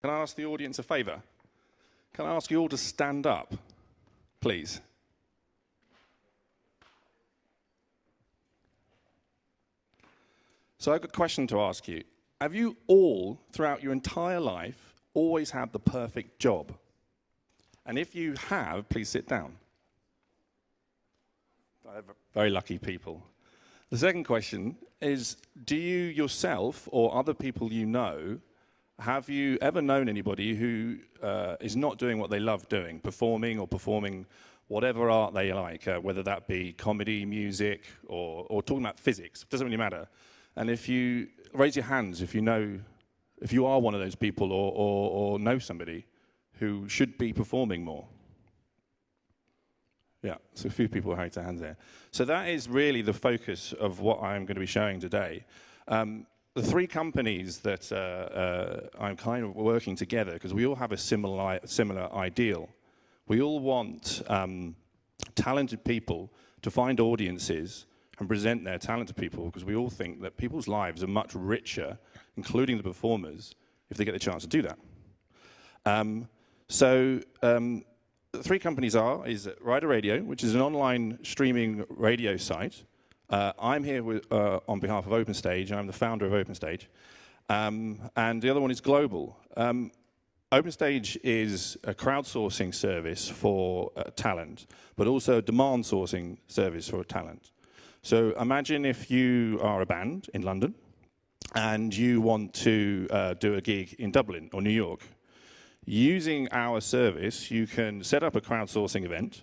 Can I ask the audience a favour? Can I ask you all to stand up, please? So I've got a question to ask you. Have you all, throughout your entire life, always had the perfect job? And if you have, please sit down. Very lucky people. The second question is, do you yourself or other people you know, have you ever known anybody who is not doing what they love doing, performing whatever art they like, whether that be comedy, music, or talking about physics? It doesn't really matter. And if you raise your hands, if you are one of those people or know somebody who should be performing more. Yeah, so a few people raised their hands there. So that is really the focus of what I'm going to be showing today. The three companies that I'm kind of working together, because we all have a similar ideal. We all want talented people to find audiences and present their talent to people, because we all think that people's lives are much richer, including the performers, if they get the chance to do that. The three companies is Radio Radio, which is an online streaming radio site. I'm here on behalf of OpenStage. I'm the founder of OpenStage. And the other one is Glowbl. OpenStage is a crowdsourcing service for talent, but also a demand sourcing service for talent. So imagine if you are a band in London and you want to do a gig in Dublin or New York. Using our service, you can set up a crowdsourcing event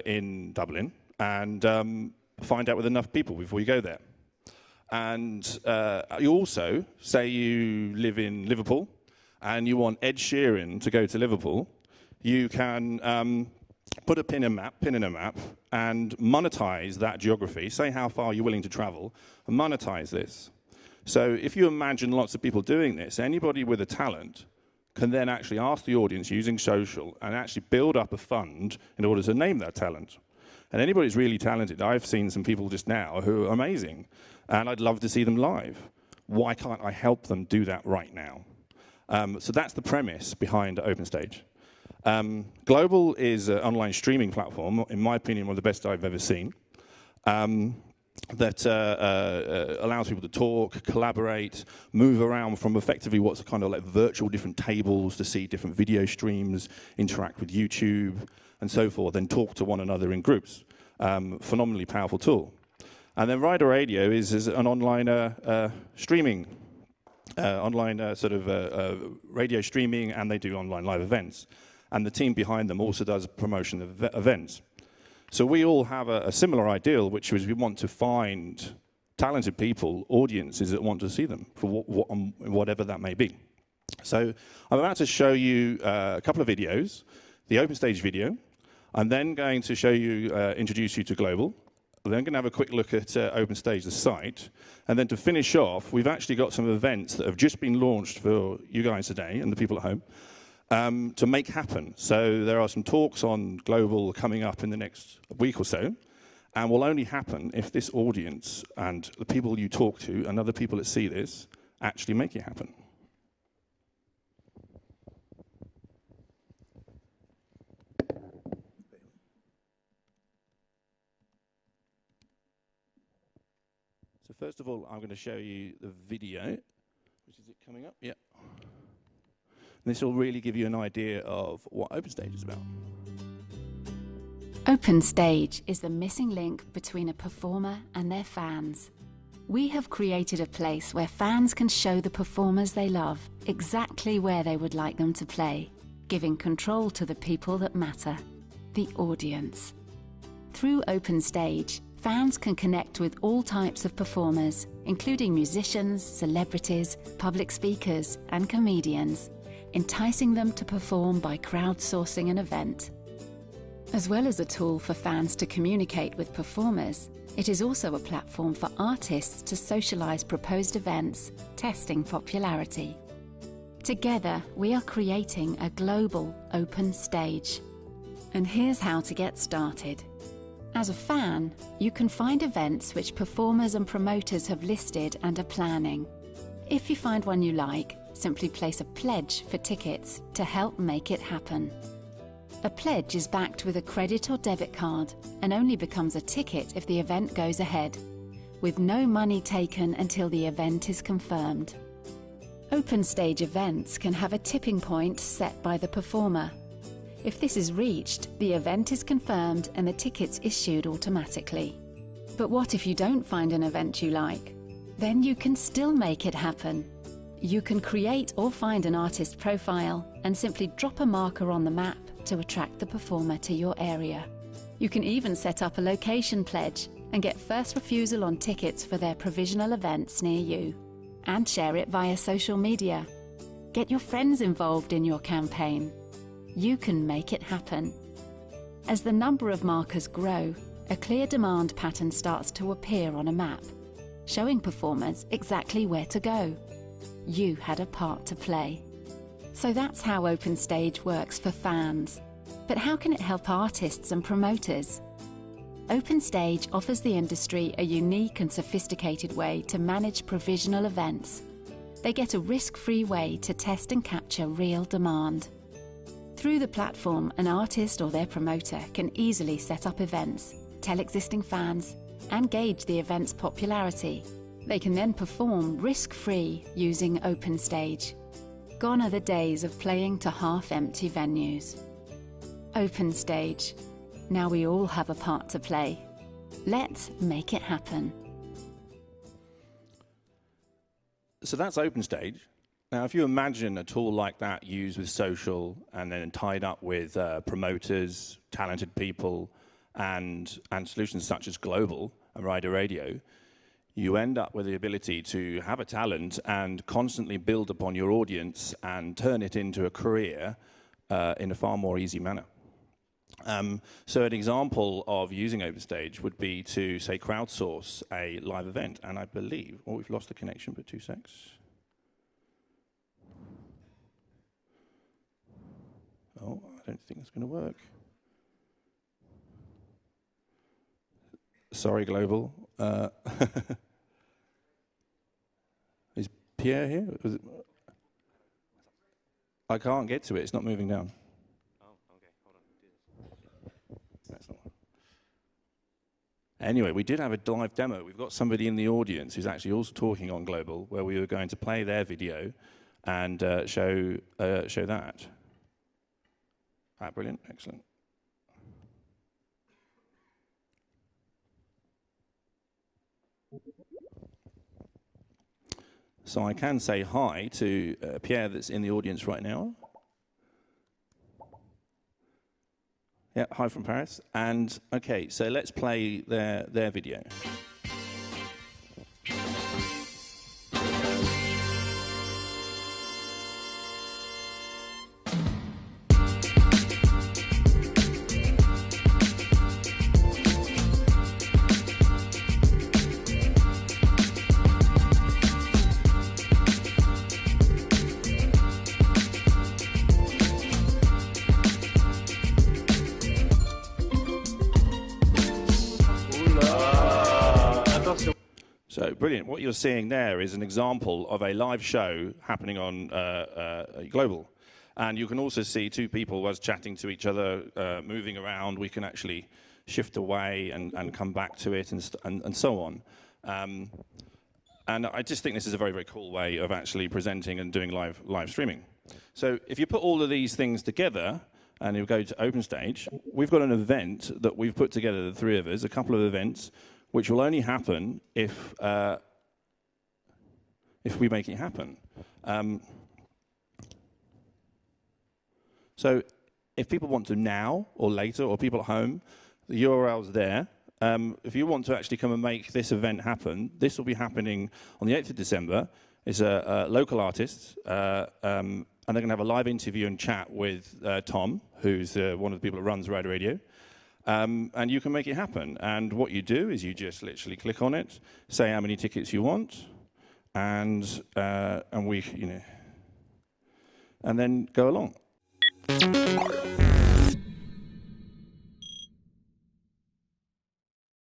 in Dublin and find out with enough people before you go there. And you also, say you live in Liverpool and you want Ed Sheeran to go to Liverpool, you can put a pin in a map and monetize that geography, say how far you're willing to travel, and monetize this. So if you imagine lots of people doing this, anybody with a talent can then actually ask the audience using social and actually build up a fund in order to name that talent. And anybody who's really talented, I've seen some people just now who are amazing, and I'd love to see them live. Why can't I help them do that right now? So that's the premise behind OpenStage. Glowbl is an online streaming platform, in my opinion, one of the best I've ever seen, that allows people to talk, collaborate, move around from effectively what's kind of like virtual different tables to see different video streams, interact with YouTube, and so forth, then talk to one another in groups. Phenomenally powerful tool. And then Radio Radio is an online streaming, radio streaming, and they do online live events. And the team behind them also does promotion of events. So we all have a similar ideal, which is we want to find talented people, audiences that want to see them for whatever that may be. So I'm about to show you a couple of videos, the OpenStage video. I'm then going to show you, introduce you to Glowbl. We're then going to have a quick look at OpenStage, the site. And then to finish off, we've actually got some events that have just been launched for you guys today and the people at home. To make happen. So there are some talks on Glowbl coming up in the next week or so, and will only happen if this audience and the people you talk to and other people that see this actually make it happen. So first of all, I'm going to show you the video. Which is it coming up? Yeah. This will really give you an idea of what OpenStage is about. OpenStage is the missing link between a performer and their fans. We have created a place where fans can show the performers they love exactly where they would like them to play, giving control to the people that matter, the audience. Through OpenStage, fans can connect with all types of performers, including musicians, celebrities, public speakers, and comedians, enticing them to perform by crowdsourcing an event. As well as a tool for fans to communicate with performers, it is also a platform for artists to socialize proposed events, testing popularity. Together, we are creating a global open stage. And here's how to get started. As a fan, you can find events which performers and promoters have listed and are planning. If you find one you like, simply place a pledge for tickets to help make it happen. A pledge is backed with a credit or debit card and only becomes a ticket if the event goes ahead, with no money taken until the event is confirmed. OpenStage events can have a tipping point set by the performer. If this is reached, the event is confirmed and the tickets issued automatically. But what if you don't find an event you like? Then you can still make it happen. You can create or find an artist profile and simply drop a marker on the map to attract the performer to your area. You can even set up a location pledge and get first refusal on tickets for their provisional events near you. And share it via social media. Get your friends involved in your campaign. You can make it happen. As the number of markers grow, a clear demand pattern starts to appear on a map, showing performers exactly where to go. You had a part to play. So that's how OpenStage works for fans. But how can it help artists and promoters? OpenStage offers the industry a unique and sophisticated way to manage provisional events. They get a risk-free way to test and capture real demand. Through the platform, an artist or their promoter can easily set up events, tell existing fans, and gauge the event's popularity. They can then perform risk-free using OpenStage. Gone are the days of playing to half-empty venues. OpenStage. Now we all have a part to play. Let's make it happen. So that's OpenStage. Now, if you imagine a tool like that used with social and then tied up with promoters, talented people, and solutions such as Glowbl and Radio, you end up with the ability to have a talent and constantly build upon your audience and turn it into a career in a far more easy manner. So an example of using OpenStage would be to, say, crowdsource a live event. And I believe, we've lost the connection, but 2 secs. Oh, I don't think it's going to work. Sorry, Glowbl. Is Pierre here? I can't get to it. It's not moving down. Anyway, we did have a live demo. We've got somebody in the audience who's actually also talking on Glowbl, where we were going to play their video and show that. Ah, brilliant, excellent. So I can say hi to Pierre that's in the audience right now. Yeah, hi from Paris. And okay, so let's play their video. So brilliant. What you're seeing there is an example of a live show happening on Glowbl. And you can also see two people was chatting to each other, moving around. We can actually shift away and come back to it and so on. And I just think this is a very, very cool way of actually presenting and doing live streaming. So if you put all of these things together and you go to OpenStage, we've got an event that we've put together, the three of us, a couple of events, which will only happen if we make it happen. So if people want to now or later, or people at home, the URL's there. If you want to actually come and make this event happen, this will be happening on the 8th of December. It's a local artist, and they're going to have a live interview and chat with Tom, who's one of the people that runs Radio. And you can make it happen. And what you do is you just literally click on it, say how many tickets you want, and we, and then go along.